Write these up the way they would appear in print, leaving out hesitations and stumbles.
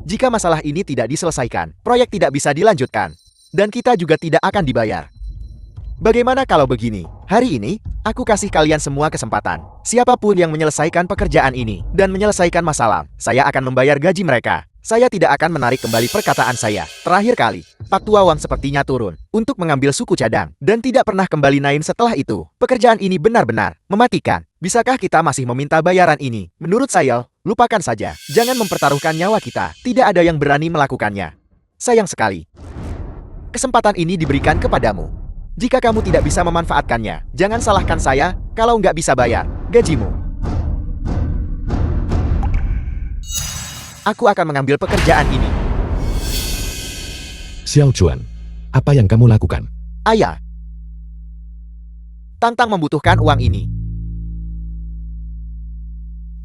Jika masalah ini tidak diselesaikan, proyek tidak bisa dilanjutkan. Dan kita juga tidak akan dibayar. Bagaimana kalau begini? Hari ini, aku kasih kalian semua kesempatan. Siapapun yang menyelesaikan pekerjaan ini dan menyelesaikan masalah, saya akan membayar gaji mereka. Saya tidak akan menarik kembali perkataan saya. Terakhir kali, Pak Tua Wang sepertinya turun untuk mengambil suku cadang dan tidak pernah kembali naik setelah itu. Pekerjaan ini benar-benar mematikan. Bisakah kita masih meminta bayaran ini? Menurut saya, lupakan saja. Jangan mempertaruhkan nyawa kita. Tidak ada yang berani melakukannya. Sayang sekali. Kesempatan ini diberikan kepadamu. Jika kamu tidak bisa memanfaatkannya, jangan salahkan saya kalau nggak bisa bayar gajimu. Aku akan mengambil pekerjaan ini. Xiao Chuan, apa yang kamu lakukan? Ayah, Tangtang membutuhkan uang ini.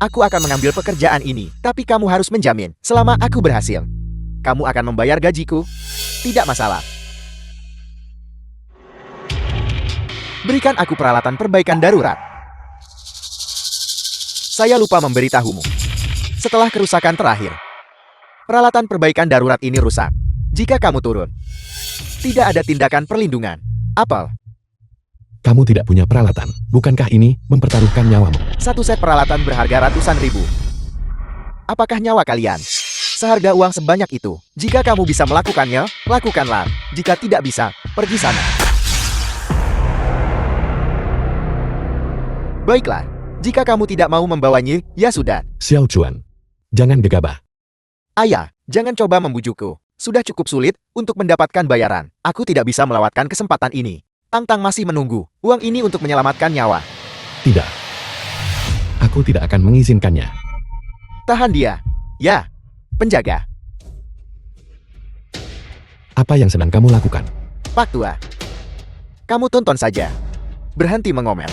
Aku akan mengambil pekerjaan ini, tapi kamu harus menjamin selama aku berhasil. Kamu akan membayar gajiku? Tidak masalah. Berikan aku peralatan perbaikan darurat. Saya lupa memberitahumu. Setelah kerusakan terakhir, peralatan perbaikan darurat ini rusak. Jika kamu turun, tidak ada tindakan perlindungan. Apel, Kamu tidak punya peralatan. Bukankah ini mempertaruhkan nyawamu? satu set peralatan berharga ratusan ribu. Apakah nyawa kalian seharga uang sebanyak itu? Jika kamu bisa melakukannya, lakukanlah. Jika tidak bisa, pergi sana. Baiklah, jika kamu tidak mau membawanya, ya sudah. Xiao Chuan, jangan gegabah. Ayah, jangan coba membujukku. Sudah cukup sulit untuk mendapatkan bayaran. Aku tidak bisa melewatkan kesempatan ini. Tangtang masih menunggu uang ini untuk menyelamatkan nyawa. Tidak. Aku tidak akan mengizinkannya. Tahan dia. Ya, penjaga. Apa yang sedang kamu lakukan? Pak Tua, kamu tonton saja. Berhenti mengomel.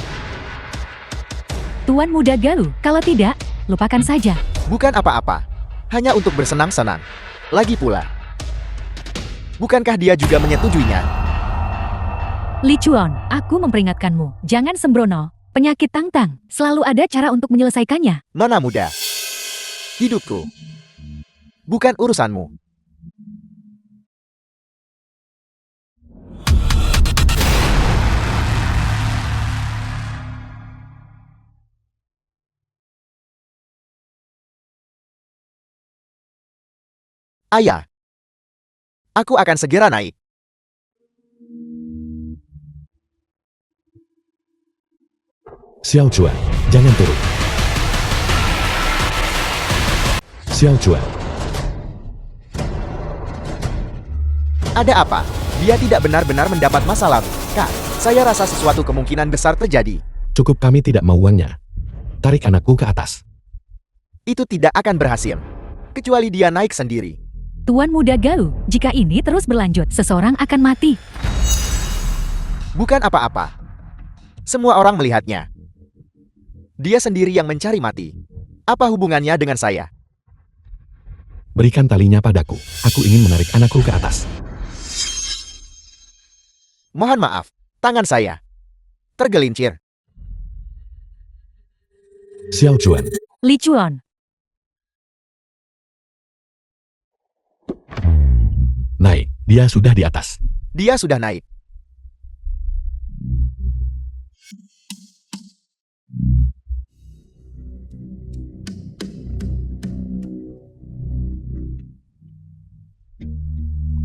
Tuan Muda Galuh, kalau tidak, lupakan saja. Bukan apa-apa. Hanya untuk bersenang-senang. Lagi pula, bukankah dia juga menyetujuinya? Li Chuan, aku memperingatkanmu. Jangan sembrono. Penyakit Tangtang, selalu ada cara untuk menyelesaikannya. Nona muda, hidupku bukan urusanmu. Ayah, aku akan segera naik. Xiao Chuan, jangan turun. Xiao Chuan, Ada apa? Dia tidak benar-benar mendapat masalah. Kak, saya rasa sesuatu kemungkinan besar terjadi. cukup kami tidak mau uangnya. Tarik anakku ke atas. Itu tidak akan berhasil. Kecuali dia naik sendiri. Tuan Muda Galuh, jika ini terus berlanjut, seseorang akan mati. Bukan apa-apa. Semua orang melihatnya. Dia sendiri yang mencari mati. Apa hubungannya dengan saya? Berikan talinya padaku. Aku ingin menarik anakku ke atas. Mohon maaf, tangan saya tergelincir. Xiao Chuan, Li Chuan, naik. Dia sudah di atas. Dia sudah naik.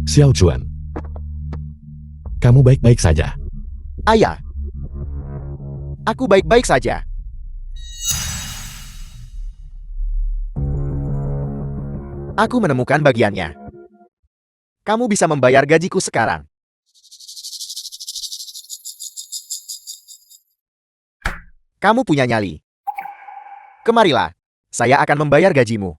Xiao Chuan, kamu baik-baik saja. Ayah, aku baik-baik saja. Aku menemukan bagiannya. Kamu bisa membayar gajiku sekarang. Kamu punya nyali. Kemarilah, saya akan membayar gajimu.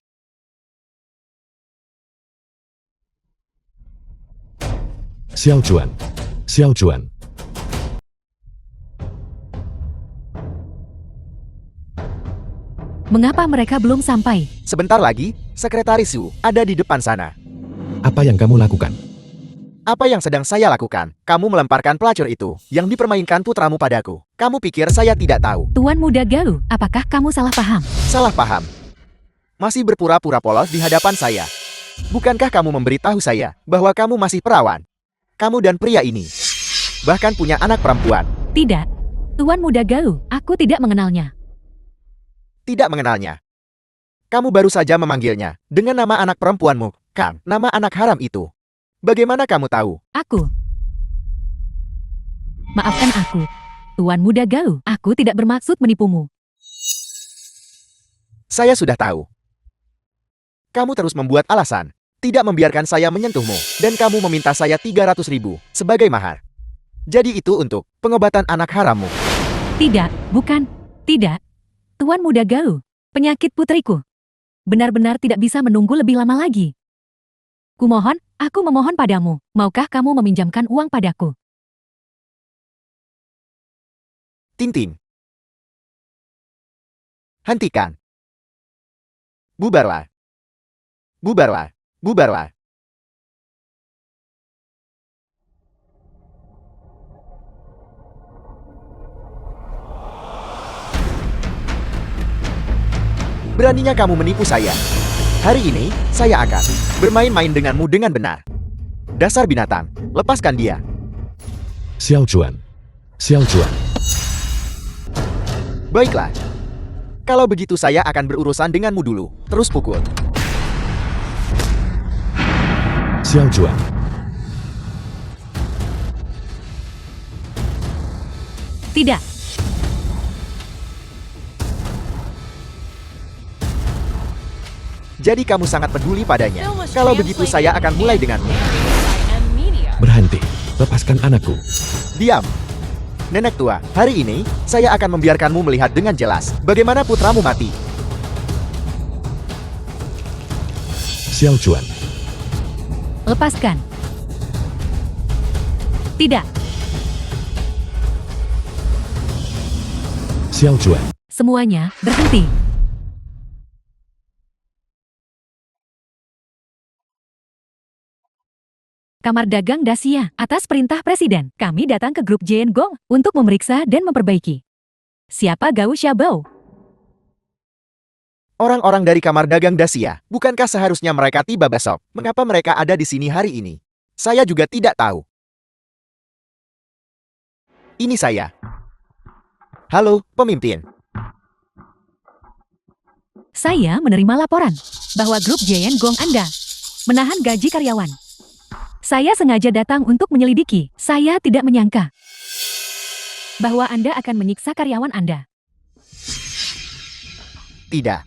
Xiao Chuan, Xiao Chuan. mengapa mereka belum sampai? Sebentar lagi, Sekretaris Su ada di depan sana. Apa yang kamu lakukan? Apa yang sedang saya lakukan? Kamu melemparkan pelacur itu yang dipermainkan putramu padaku. Kamu pikir saya tidak tahu? Tuan Muda Galuh, apakah kamu salah paham? Salah paham. Masih berpura-pura polos di hadapan saya. Bukankah kamu memberitahu saya bahwa kamu masih perawan? Kamu dan pria ini bahkan punya anak perempuan. Tidak. Tuan Muda Gau, aku tidak mengenalnya. Tidak mengenalnya. Kamu baru saja memanggilnya dengan nama anak perempuanmu, kan? Nama anak haram itu. Bagaimana kamu tahu? Aku. Maafkan aku. Tuan Muda Gau, aku tidak bermaksud menipumu. Saya sudah tahu. Kamu terus membuat alasan, tidak membiarkan saya menyentuhmu, dan kamu meminta saya 300.000 sebagai mahar. Jadi itu untuk pengobatan anak harammu. Tidak, bukan. Tidak. Tuan Muda Gau, penyakit putriku. Benar-benar tidak bisa menunggu lebih lama lagi. Kumohon, aku memohon padamu, maukah kamu meminjamkan uang padaku? Tintin. Hentikan. Bubarlah. Bubarlah. Bubarlah. Beraninya kamu menipu saya. Hari ini, saya akan bermain-main denganmu dengan benar. Dasar binatang, lepaskan dia. Xiao Juan. Xiao Juan. Baiklah. Kalau begitu saya akan berurusan denganmu dulu. Terus pukul. Xiao Juan. Tidak. Jadi kamu sangat peduli padanya. Kalau begitu saya akan mulai denganmu. Berhenti. Lepaskan anakku. Diam. Nenek tua, hari ini, saya akan membiarkanmu melihat dengan jelas bagaimana putramu mati. Xiao Juan. Lepaskan. Tidak. Xiao Juan. Semuanya, berhenti. Kamar Dagang Dasia, atas perintah Presiden, kami datang ke grup Jian Gong untuk memeriksa dan memperbaiki. Siapa Gao Xiaobao? Orang-orang dari kamar dagang Dasia, bukankah seharusnya mereka tiba besok? Mengapa mereka ada di sini hari ini? Saya juga tidak tahu. Ini saya. Halo, pemimpin. Saya menerima laporan bahwa grup Jian Gong Anda menahan gaji karyawan. Saya sengaja datang untuk menyelidiki. Saya tidak menyangka bahwa Anda akan menyiksa karyawan Anda. Tidak.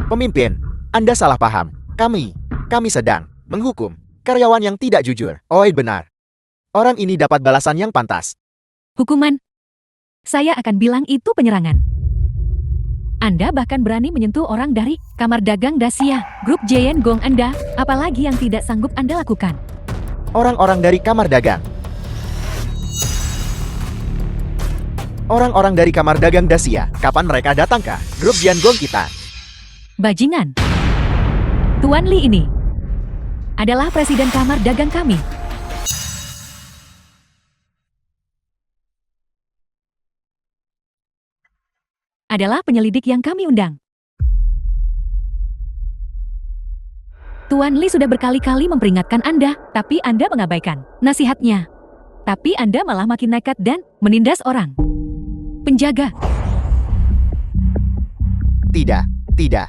Pemimpin, Anda salah paham. Kami sedang menghukum karyawan yang tidak jujur. Oh, benar. Orang ini dapat balasan yang pantas. Hukuman? Saya akan bilang itu penyerangan. Anda bahkan berani menyentuh orang dari kamar dagang Dasia, grup Jian Gong Anda, apalagi yang tidak sanggup Anda lakukan. Orang-orang dari kamar dagang. Orang-orang dari kamar dagang Dasia, kapan mereka datang ke grup Jian Gong kita? Bajingan. Tuan Li ini adalah presiden kamar dagang kami. Adalah penyelidik yang kami undang. Tuan Li sudah berkali-kali memperingatkan Anda, tapi Anda mengabaikan nasihatnya. Tapi Anda malah makin nekat dan menindas orang. Penjaga. Tidak.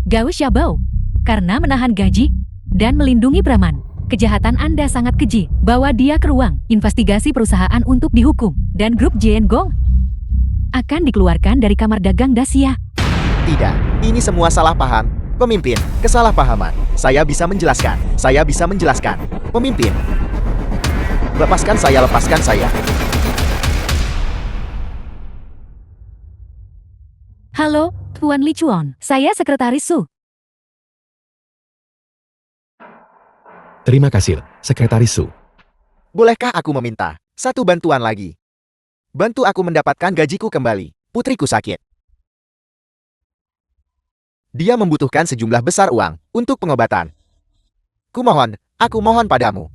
Gao Xiaobao, karena menahan gaji dan melindungi preman, kejahatan Anda sangat keji. Bawa dia ke ruang investigasi perusahaan untuk dihukum, dan grup Jian Gong akan dikeluarkan dari kamar dagang Dasia. Tidak, ini semua salah paham. Pemimpin, kesalahpahaman. Saya bisa menjelaskan. Pemimpin. Lepaskan saya. Halo, Tuan Li Chuan. Saya Sekretaris Su. Terima kasih, Sekretaris Su. Bolehkah aku meminta satu bantuan lagi? Bantu aku mendapatkan gajiku kembali. Putriku sakit. Dia membutuhkan sejumlah besar uang untuk pengobatan. Aku mohon padamu.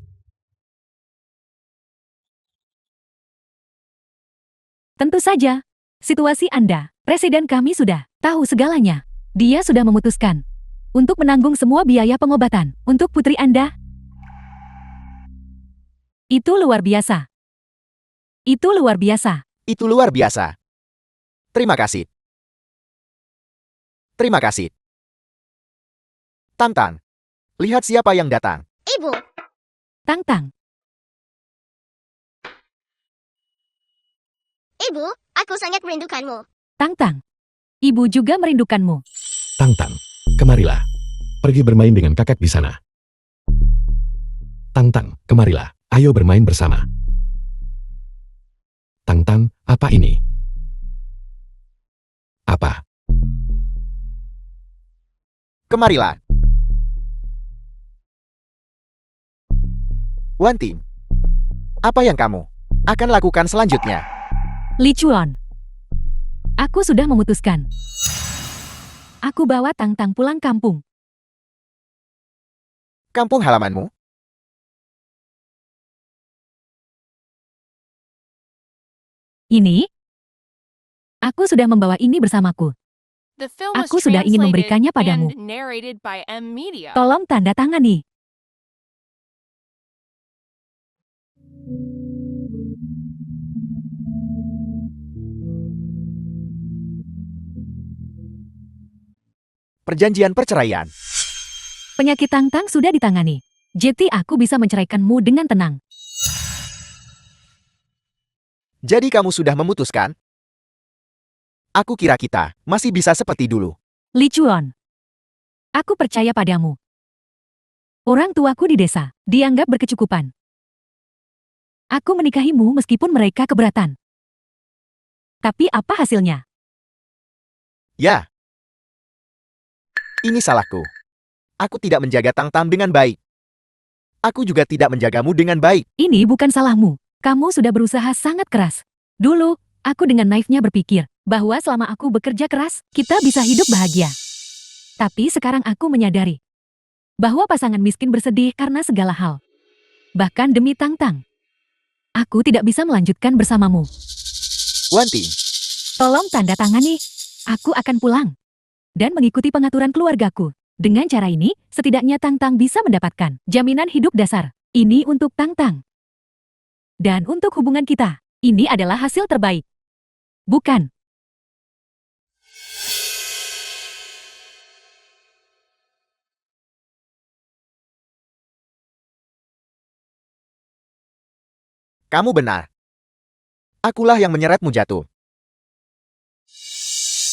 Tentu saja. Situasi Anda, Presiden kami sudah tahu segalanya. Dia sudah memutuskan untuk menanggung semua biaya pengobatan untuk putri Anda. Itu luar biasa. Itu luar biasa. Itu luar biasa. Terima kasih. Terima kasih. Tang-Tang, lihat siapa yang datang. Ibu, Tang-Tang, Ibu, aku sangat merindukanmu. Tang-Tang. Ibu juga merindukanmu. Tang-Tang, kemarilah. Pergi bermain dengan kakak di sana. Tang-Tang, kemarilah. Ayo bermain bersama. Tang-Tang, apa ini? Apa? Kemarilah. Wanting, apa yang kamu akan lakukan selanjutnya? Li Chuan. Aku sudah memutuskan. Aku bawa Tang-Tang pulang kampung. Kampung halamanmu? Ini? Aku sudah membawa ini bersamaku. The film was Aku sudah ingin translated memberikannya padamu. and narrated by M Media. Tolong tanda tangani. Perjanjian perceraian. Penyakit Tang-Tang sudah ditangani. Jadi aku bisa menceraikanmu dengan tenang. Jadi kamu sudah memutuskan? Aku kira kita masih bisa seperti dulu. Li Chuan. Aku percaya padamu. Orang tuaku di desa dianggap berkecukupan. Aku menikahimu meskipun mereka keberatan. Tapi apa hasilnya? Ya. Ini salahku. Aku tidak menjaga Tang-Tang dengan baik. Aku juga tidak menjagamu dengan baik. Ini bukan salahmu. Kamu sudah berusaha sangat keras. Dulu, aku dengan naifnya berpikir bahwa selama aku bekerja keras, kita bisa hidup bahagia. Tapi sekarang aku menyadari bahwa pasangan miskin bersedih karena segala hal. Bahkan demi Tang-Tang. Aku tidak bisa melanjutkan bersamamu. Wanting, Tolong tanda tangani. Aku akan pulang dan mengikuti pengaturan keluargaku. Dengan cara ini, setidaknya Tang-Tang bisa mendapatkan jaminan hidup dasar. Ini untuk Tang-Tang. Dan untuk hubungan kita, ini adalah hasil terbaik. Bukan? kamu benar. Akulah yang menyeretmu jatuh.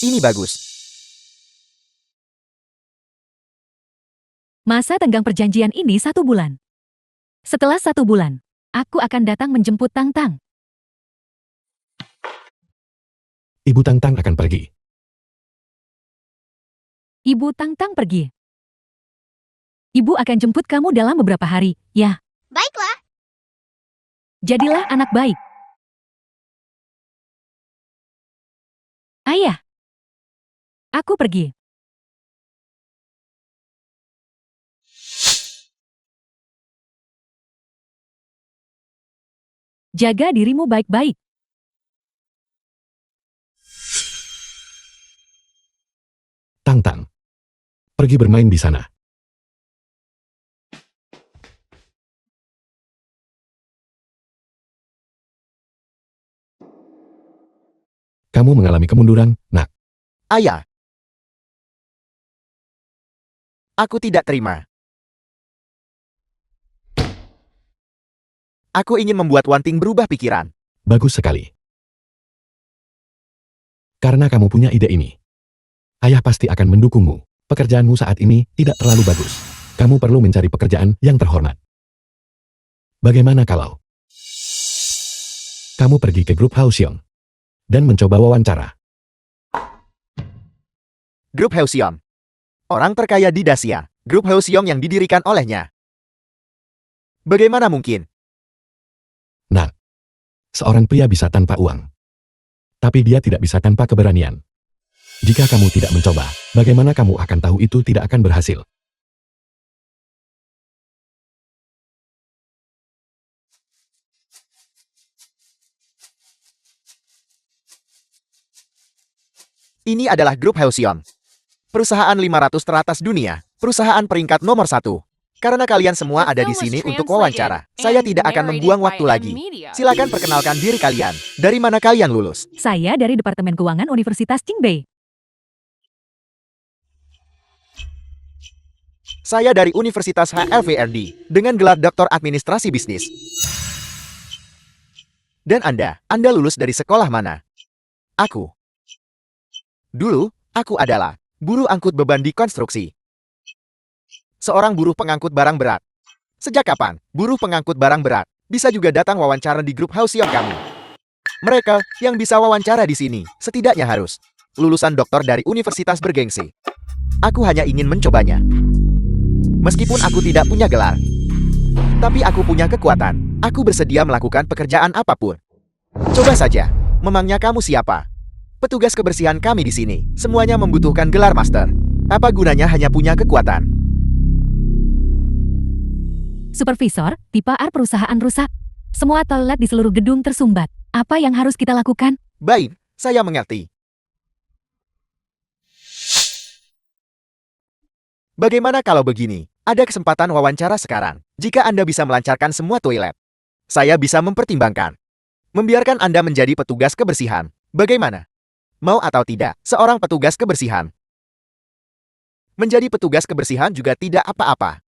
Ini bagus. Masa tenggang perjanjian ini 1 bulan. Setelah 1 bulan, aku akan datang menjemput Tang-Tang. Ibu Tang-Tang akan pergi. Ibu Tang-Tang pergi. Ibu akan jemput kamu dalam beberapa hari, ya. Baiklah, Jadilah anak baik. Ayah. Aku pergi. Jaga dirimu baik-baik. Tang-Tang, pergi bermain di sana. Kamu mengalami kemunduran, nak. Ayah. Aku tidak terima. Aku ingin membuat Wanting berubah pikiran. Bagus sekali. Karena kamu punya ide ini. Ayah pasti akan mendukungmu. Pekerjaanmu saat ini tidak terlalu bagus. Kamu perlu mencari pekerjaan yang terhormat. Bagaimana kalau kamu pergi ke grup Hausiong dan mencoba wawancara? Grup Heusiong. Orang terkaya di Dacia. Grup Heusiong yang didirikan olehnya. Bagaimana mungkin? Nah, seorang pria bisa tanpa uang. Tapi dia tidak bisa tanpa keberanian. Jika kamu tidak mencoba, bagaimana kamu akan tahu itu tidak akan berhasil? Ini adalah grup Heusiong. Perusahaan 500 teratas dunia, perusahaan peringkat nomor 1. Karena kalian semua ada di sini untuk wawancara, saya tidak akan membuang waktu lagi. Silakan perkenalkan diri kalian. Dari mana kalian lulus? Saya dari Departemen Keuangan Universitas Qingbei. Saya dari Universitas HLVRD, dengan gelar Doktor Administrasi Bisnis. Dan Anda lulus dari sekolah mana? Aku. Dulu, aku adalah buruh angkut beban di konstruksi. Seorang buruh pengangkut barang berat. Sejak kapan buruh pengangkut barang berat bisa juga datang wawancara di grup Hausion kamu? Mereka yang bisa wawancara di sini setidaknya harus lulusan doktor dari universitas bergengsi. Aku hanya ingin mencobanya. Meskipun aku tidak punya gelar, tapi aku punya kekuatan. Aku bersedia melakukan pekerjaan apapun. Coba saja, memangnya kamu siapa? Petugas kebersihan kami di sini, semuanya membutuhkan gelar master. Apa gunanya hanya punya kekuatan? Supervisor, tipe R perusahaan rusak. Semua toilet di seluruh gedung tersumbat. Apa yang harus kita lakukan? Baik, saya mengerti. Bagaimana kalau begini? Ada kesempatan wawancara sekarang. Jika Anda bisa melancarkan semua toilet, saya bisa mempertimbangkan membiarkan Anda menjadi petugas kebersihan. Bagaimana? Mau atau tidak, seorang petugas kebersihan. Menjadi petugas kebersihan juga tidak apa-apa.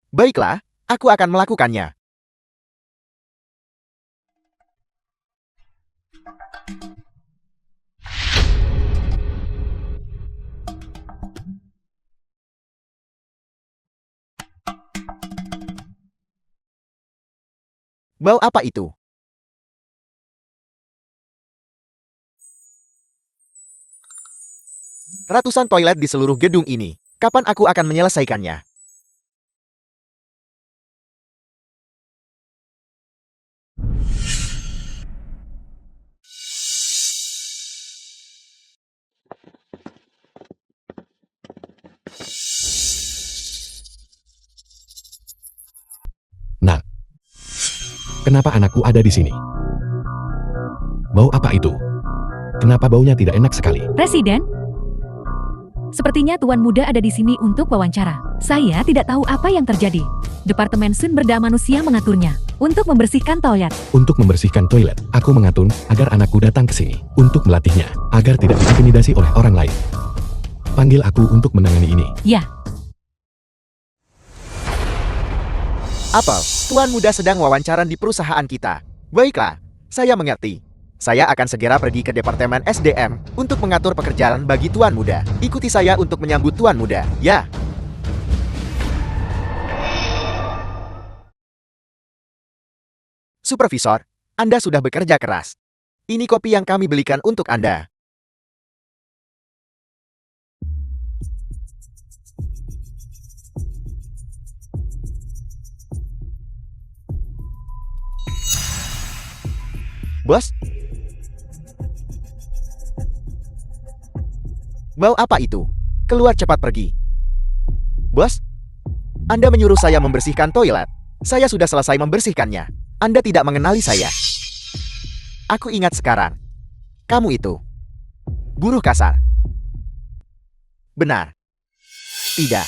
Baiklah, aku akan melakukannya. Bau apa itu? Ratusan toilet di seluruh gedung ini. Kapan aku akan menyelesaikannya? Nak, kenapa anakku ada di sini? Bau apa itu? Kenapa baunya tidak enak sekali? Presiden? Sepertinya Tuan Muda ada di sini untuk wawancara. Saya tidak tahu apa yang terjadi. Departemen Sumber Daya Manusia mengaturnya untuk membersihkan toilet. Untuk membersihkan toilet, aku mengatur agar anakku datang ke sini untuk melatihnya agar tidak diintimidasi oleh orang lain. Panggil aku untuk menangani ini. Ya, Apel, Tuan Muda sedang wawancara di perusahaan kita. Baiklah, saya mengerti. Saya akan segera pergi ke Departemen SDM untuk mengatur pekerjaan bagi Tuan Muda. Ikuti saya untuk menyambut Tuan Muda, ya. Supervisor, Anda sudah bekerja keras. Ini kopi yang kami belikan untuk Anda. Bos? Bau apa itu? Keluar cepat pergi. Bos? Anda menyuruh saya membersihkan toilet. Saya sudah selesai membersihkannya. Anda tidak mengenali saya. Aku ingat sekarang. Kamu itu buruh kasar. Benar. Tidak.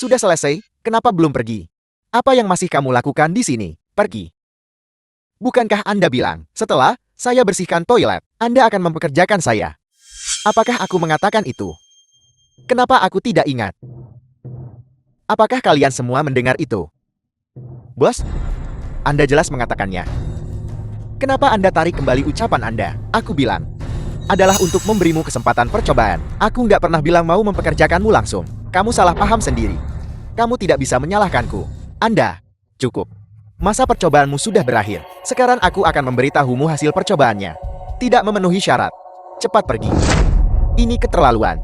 Sudah selesai, kenapa belum pergi? Apa yang masih kamu lakukan di sini? Pergi. Bukankah Anda bilang, setelah saya bersihkan toilet, Anda akan mempekerjakan saya? Apakah aku mengatakan itu? Kenapa aku tidak ingat? Apakah kalian semua mendengar itu? Bos, Anda jelas mengatakannya. Kenapa Anda tarik kembali ucapan Anda? Aku bilang, adalah untuk memberimu kesempatan percobaan. Aku nggak pernah bilang mau mempekerjakanmu langsung. Kamu salah paham sendiri. Kamu tidak bisa menyalahkanku. Anda, cukup. Masa percobaanmu sudah berakhir. Sekarang aku akan memberitahumu hasil percobaannya. Tidak memenuhi syarat. Cepat pergi. Ini keterlaluan.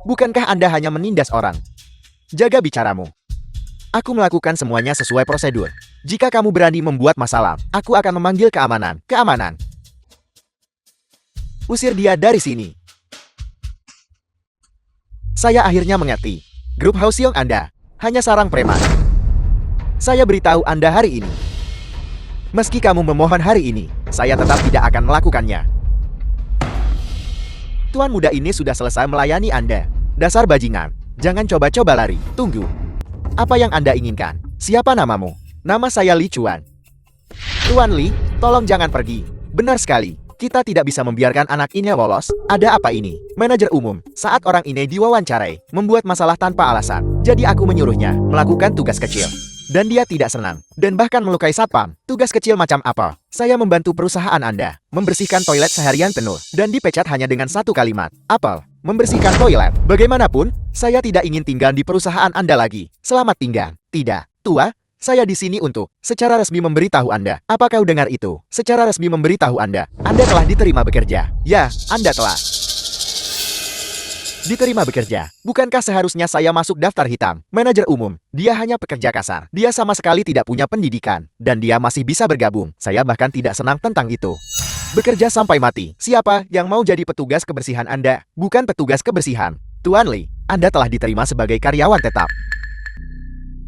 Bukankah Anda hanya menindas orang? Jaga bicaramu. Aku melakukan semuanya sesuai prosedur. Jika kamu berani membuat masalah, aku akan memanggil keamanan. Keamanan. Usir dia dari sini. Saya akhirnya mengerti. Grup Hausiong Anda hanya sarang preman. Saya beritahu Anda hari ini. Meski kamu memohon hari ini, saya tetap tidak akan melakukannya. Tuan muda ini sudah selesai melayani Anda. Dasar bajingan, jangan coba-coba lari. Tunggu. Apa yang Anda inginkan? Siapa namamu? Nama saya Li Chuan. Tuan Li, tolong jangan pergi. Benar sekali. Kita tidak bisa membiarkan anak ini lolos. Ada apa ini? Manajer umum, saat orang ini diwawancarai, membuat masalah tanpa alasan. Jadi aku menyuruhnya melakukan tugas kecil. Dan dia tidak senang. Dan bahkan melukai satpam. Tugas kecil macam apa? Saya membantu perusahaan Anda membersihkan toilet seharian penuh. Dan dipecat hanya dengan satu kalimat. Apel, membersihkan toilet. Bagaimanapun, saya tidak ingin tinggal di perusahaan Anda lagi. Selamat tinggal. Tidak, tua. Saya di sini untuk secara resmi memberitahu Anda. Apa kau dengar itu? Secara resmi memberitahu Anda telah diterima bekerja. Ya, Anda telah diterima bekerja. Bukankah seharusnya saya masuk daftar hitam? Manajer umum, dia hanya pekerja kasar. Dia sama sekali tidak punya pendidikan. Dan dia masih bisa bergabung. Saya bahkan tidak senang tentang itu. Bekerja sampai mati. Siapa yang mau jadi petugas kebersihan Anda? Bukan petugas kebersihan. Tuan Li, Anda telah diterima sebagai karyawan tetap.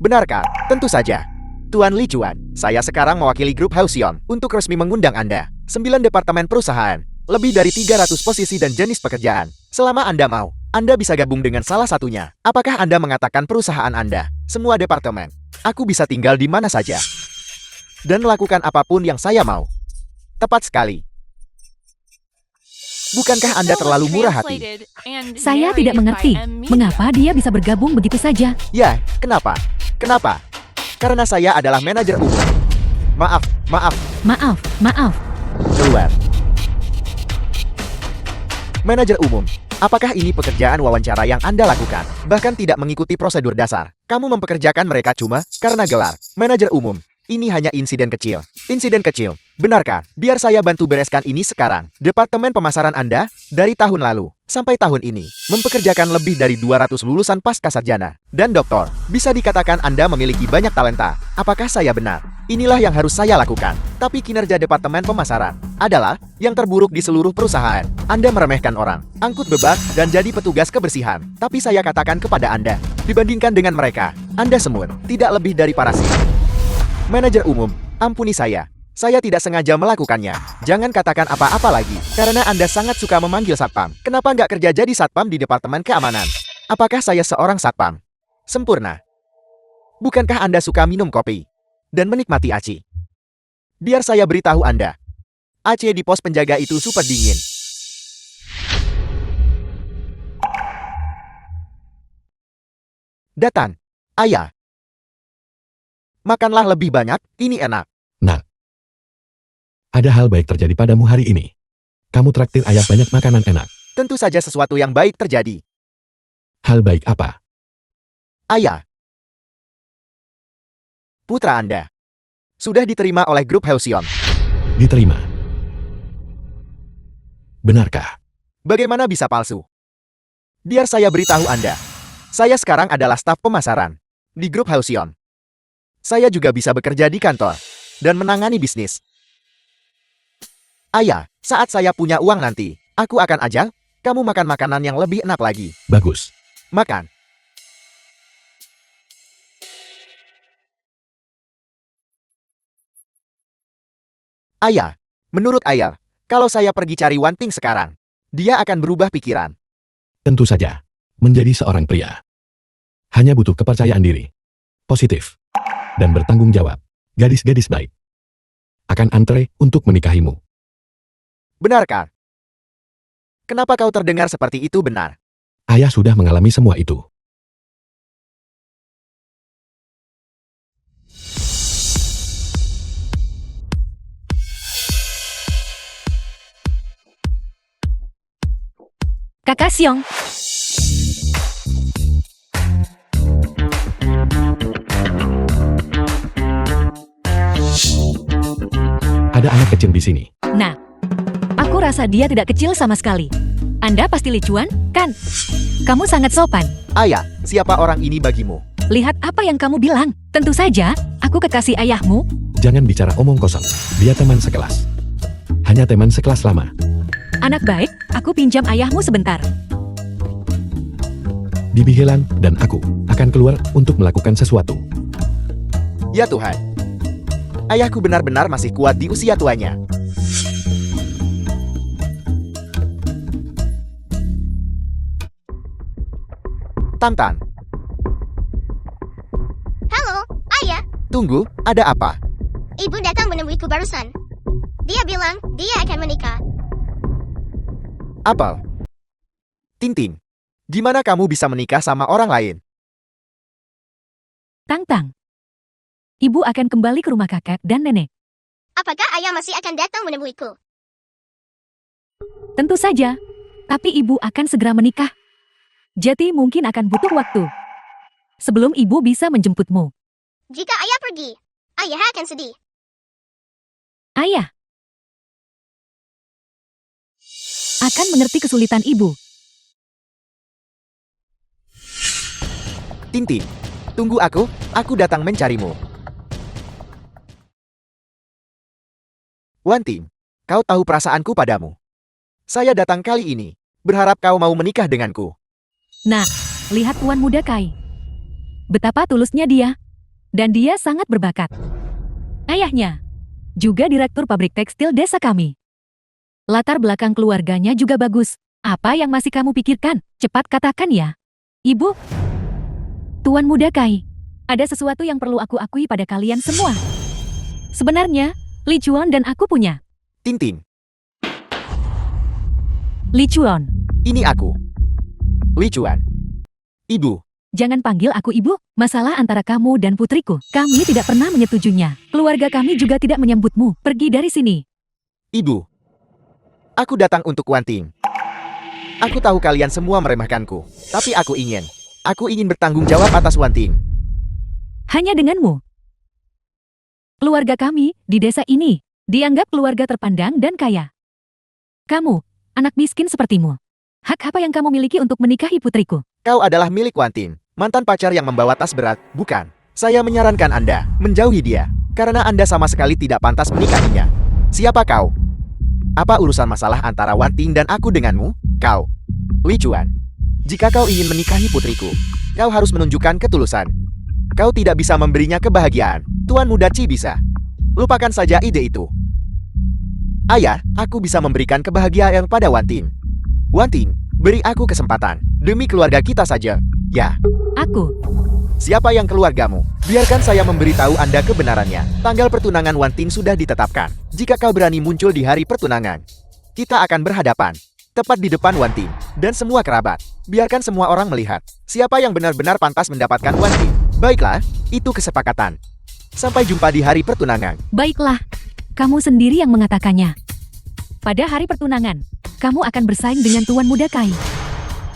Benarkah? Tentu saja. Tuan Li Chuan, saya sekarang mewakili grup Hausion untuk resmi mengundang Anda. 9 departemen perusahaan, lebih dari 300 posisi dan jenis pekerjaan. Selama Anda mau, Anda bisa gabung dengan salah satunya. Apakah Anda mengatakan perusahaan Anda? Semua departemen. Aku bisa tinggal di mana saja. Dan melakukan apapun yang saya mau. Tepat sekali. Bukankah Anda terlalu murah hati? Saya tidak mengerti mengapa dia bisa bergabung begitu saja. Ya, kenapa? Kenapa? Karena saya adalah manajer umum. Maaf. Maaf. Keluar. Manajer umum, apakah ini pekerjaan wawancara yang Anda lakukan? Bahkan tidak mengikuti prosedur dasar. Kamu mempekerjakan mereka cuma karena gelar. Manajer umum, ini hanya insiden kecil. Insiden kecil. Benarkah? Biar saya bantu bereskan ini sekarang. Departemen pemasaran Anda, dari tahun lalu sampai tahun ini, mempekerjakan lebih dari 200 lulusan pasca sarjana. Dan doktor, bisa dikatakan Anda memiliki banyak talenta. Apakah saya benar? Inilah yang harus saya lakukan. Tapi kinerja departemen pemasaran adalah yang terburuk di seluruh perusahaan. Anda meremehkan orang, angkut beban, dan jadi petugas kebersihan. Tapi saya katakan kepada Anda, dibandingkan dengan mereka, Anda semut, tidak lebih dari parasit. Manajer umum, ampuni saya. Saya tidak sengaja melakukannya. Jangan katakan apa-apa lagi, karena Anda sangat suka memanggil satpam. Kenapa nggak kerja jadi satpam di Departemen Keamanan? Apakah saya seorang satpam? Sempurna. Bukankah Anda suka minum kopi? Dan menikmati aci? Biar saya beritahu Anda. AC di pos penjaga itu super dingin. Datan. Ayah. Makanlah lebih banyak, ini enak. Nak, ada hal baik terjadi padamu hari ini. Kamu traktir ayah banyak makanan enak. Tentu saja sesuatu yang baik terjadi. Hal baik apa? Ayah. Putra Anda sudah diterima oleh grup Hausion. Diterima. Benarkah? Bagaimana bisa palsu? Biar saya beritahu Anda. Saya sekarang adalah staf pemasaran di grup Hausion. Saya juga bisa bekerja di kantor dan menangani bisnis. Ayah, saat saya punya uang nanti, aku akan ajak kamu makan makanan yang lebih enak lagi. Bagus. Makan. Ayah, menurut ayah, kalau saya pergi cari Wan Ping sekarang, dia akan berubah pikiran. Tentu saja. Menjadi seorang pria hanya butuh kepercayaan diri, positif, dan bertanggung jawab. Gadis-gadis baik akan antre untuk menikahimu. Benarkah? Kenapa kau terdengar seperti itu benar? Ayah sudah mengalami semua itu. Kakak Xiong, Ada anak kecil di sini. nah, aku rasa dia tidak kecil sama sekali. Anda pasti Li Chuan, kan? Kamu sangat sopan. Ayah, siapa orang ini bagimu? Lihat apa yang kamu bilang. Tentu saja, aku kekasih ayahmu. Jangan bicara omong kosong. Dia teman sekelas. Hanya teman sekelas lama. Anak baik, aku pinjam ayahmu sebentar. Bibi Helan dan aku akan keluar untuk melakukan sesuatu. Ya Tuhan. Ayahku benar-benar masih kuat di usia tuanya. Tantan, Halo, ayah. tunggu, ada apa? Ibu datang menemuiku barusan. Dia bilang dia akan menikah. Apel. Tintin, gimana kamu bisa menikah sama orang lain? Tang-tang. Ibu akan kembali ke rumah kakek dan nenek. Apakah ayah masih akan datang menemuiku? Tentu saja. Tapi ibu akan segera menikah. Jadi mungkin akan butuh waktu. Sebelum ibu bisa menjemputmu. Jika ayah pergi, ayah akan sedih. Ayah akan mengerti kesulitan ibu. Tintin, tunggu aku datang mencarimu. Wanting, kau tahu perasaanku padamu. Saya datang kali ini, berharap kau mau menikah denganku. Nah, lihat tuan muda Kai. Betapa tulusnya dia. Dan dia sangat berbakat. Ayahnya juga direktur pabrik tekstil desa kami. Latar belakang keluarganya juga bagus. Apa yang masih kamu pikirkan? Cepat katakan ya. Ibu, tuan muda Kai, ada sesuatu yang perlu aku akui pada kalian semua. Sebenarnya, Li Chuan dan aku punya. Tintin, Li Chuan, ini aku. Li Chuan. Ibu, jangan panggil aku ibu. Masalah antara kamu dan putriku. Kami tidak pernah menyetujuinya. Keluarga kami juga tidak menyambutmu. Pergi dari sini. ibu. Aku datang untuk Wanting. Aku tahu kalian semua meremehkanku, tapi aku ingin bertanggung jawab atas Wanting. Hanya denganmu. Keluarga kami di desa ini dianggap keluarga terpandang dan kaya. Kamu, anak miskin sepertimu. Hak apa yang kamu miliki untuk menikahi putriku? Kau adalah milik Wanting, mantan pacar yang membawa tas berat, bukan? Saya menyarankan Anda menjauhi dia, karena Anda sama sekali tidak pantas menikahinya. Siapa kau? Apa urusan masalah antara Wanting dan aku denganmu? Kau, Li Chuan. Jika kau ingin menikahi putriku, kau harus menunjukkan ketulusan. Kau tidak bisa memberinya kebahagiaan. Tuan Muda Chi bisa. Lupakan saja ide itu. Ayah, aku bisa memberikan kebahagiaan pada Wanting. Wanting, beri aku kesempatan. Demi keluarga kita saja. Ya, Aku. siapa yang keluargamu? Biarkan saya memberitahu Anda kebenarannya. Tanggal pertunangan Wanting sudah ditetapkan. Jika kau berani muncul di hari pertunangan, kita akan berhadapan. Tepat di depan Wanting dan semua kerabat. Biarkan semua orang melihat siapa yang benar-benar pantas mendapatkan Wanting. Baiklah, itu kesepakatan. Sampai jumpa di hari pertunangan. Baiklah. Kamu sendiri yang mengatakannya. Pada hari pertunangan, kamu akan bersaing dengan tuan muda Kai.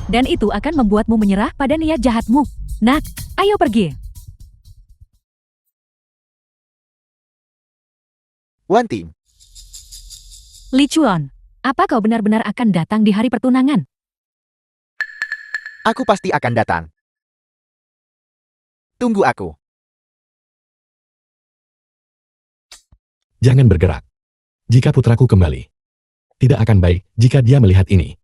Dan itu akan membuatmu menyerah pada niat jahatmu. Nak, ayo pergi. Wanting, Li Chuan, apa kau benar-benar akan datang di hari pertunangan? aku pasti akan datang. Tunggu aku. Jangan bergerak. Jika putraku kembali, tidak akan baik jika dia melihat ini.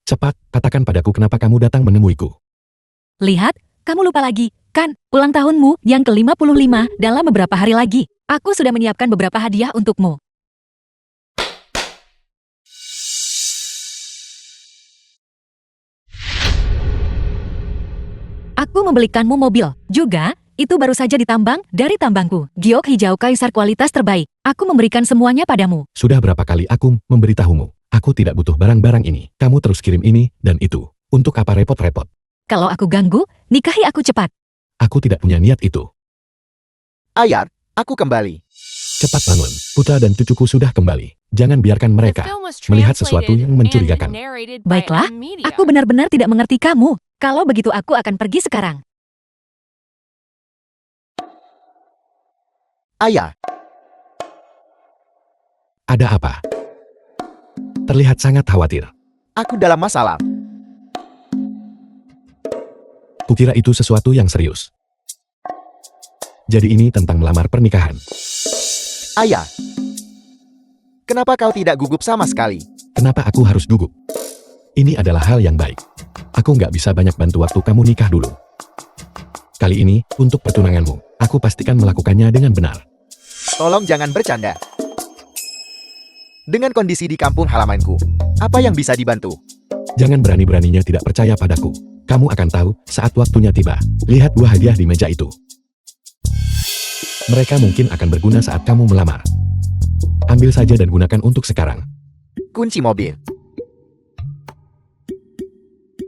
Cepat, katakan padaku kenapa kamu datang menemuiku. Lihat, kamu lupa lagi, kan? Ulang tahunmu yang ke-55 dalam beberapa hari lagi. Aku sudah menyiapkan beberapa hadiah untukmu. Aku membelikanmu mobil. Juga, itu baru saja ditambang dari tambangku. Giok hijau kaisar kualitas terbaik. Aku memberikan semuanya padamu. Sudah berapa kali aku memberitahumu, aku tidak butuh barang-barang ini. Kamu terus kirim ini dan itu. Untuk apa repot-repot? Kalau aku ganggu, nikahi aku cepat. Aku tidak punya niat itu. Ayah, aku kembali. Cepat bangun. Putra dan cucuku sudah kembali. Jangan biarkan The mereka film was melihat sesuatu translated yang and mencurigakan. narrated by Baiklah, M Media. aku benar-benar tidak mengerti kamu. Kalau begitu aku akan pergi sekarang. Ayah, Ada apa? Terlihat sangat khawatir. aku dalam masalah. Kukira itu sesuatu yang serius. Jadi ini tentang melamar pernikahan. Ayah, kenapa kau tidak gugup sama sekali? Kenapa aku harus gugup? Ini adalah hal yang baik. Aku nggak bisa banyak bantu waktu kamu nikah dulu. Kali ini, untuk pertunanganmu, aku pastikan melakukannya dengan benar. Tolong jangan bercanda. Dengan kondisi di kampung halamanku, apa yang bisa dibantu? Jangan berani-beraninya tidak percaya padaku. Kamu akan tahu saat waktunya tiba. Lihat buah hadiah di meja itu. Mereka mungkin akan berguna saat kamu melamar. Ambil saja dan gunakan untuk sekarang. Kunci mobil.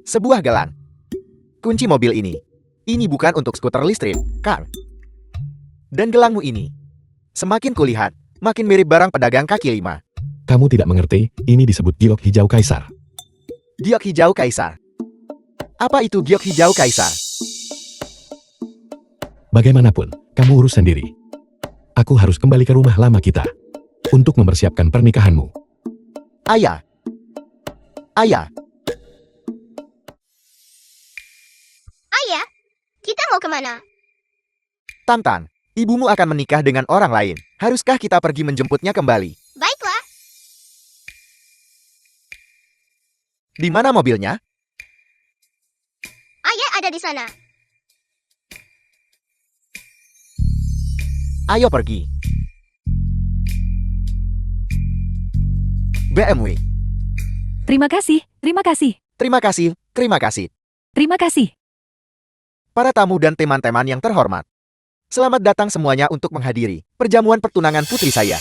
Sebuah gelang. Kunci mobil ini. Ini bukan untuk skuter listrik, Kang. Dan gelangmu ini. Semakin kulihat, makin mirip barang pedagang kaki lima. Kamu tidak mengerti, ini disebut giok hijau kaisar. Giok hijau kaisar. Apa itu giok hijau kaisar? Bagaimanapun, kamu urus sendiri. Aku harus kembali ke rumah lama kita untuk mempersiapkan pernikahanmu. Ayah. Ayah. Ayah, kita mau kemana? Tantan, ibumu akan menikah dengan orang lain. Haruskah kita pergi menjemputnya kembali? Baiklah. Di mana mobilnya? Ayah ada di sana. Ayo pergi. BMW. Terima kasih, terima kasih, Terima kasih, terima kasih. terima kasih. Para tamu dan teman-teman yang terhormat. Selamat datang semuanya untuk menghadiri perjamuan pertunangan putri saya.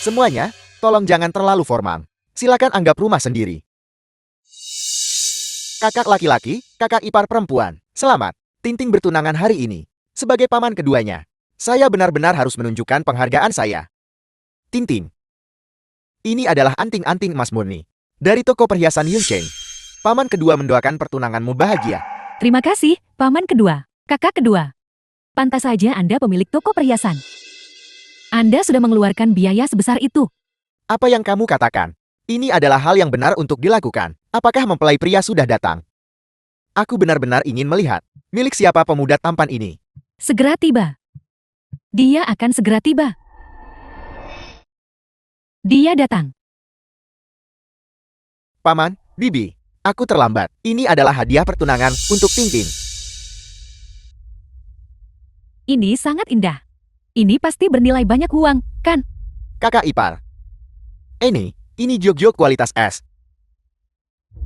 Semuanya, tolong jangan terlalu formal. Silakan anggap rumah sendiri. Kakak laki-laki, kakak ipar perempuan. Selamat, Tinting bertunangan hari ini. Sebagai paman keduanya, saya benar-benar harus menunjukkan penghargaan saya. Tinting. Ini adalah anting-anting emas murni. Dari toko perhiasan Yuncheng. Paman kedua mendoakan pertunanganmu bahagia. Terima kasih, paman kedua, kakak kedua. Pantas saja Anda pemilik toko perhiasan. Anda sudah mengeluarkan biaya sebesar itu. Apa yang kamu katakan? Ini adalah hal yang benar untuk dilakukan. Apakah mempelai pria sudah datang? Aku benar-benar ingin melihat milik siapa pemuda tampan ini. Segera tiba. Dia akan segera tiba. Dia datang. Paman, Bibi, aku terlambat. Ini adalah hadiah pertunangan untuk Tintin. Ini sangat indah. Ini pasti bernilai banyak uang, kan? Kakak ipar. Ini jog-jog kualitas es.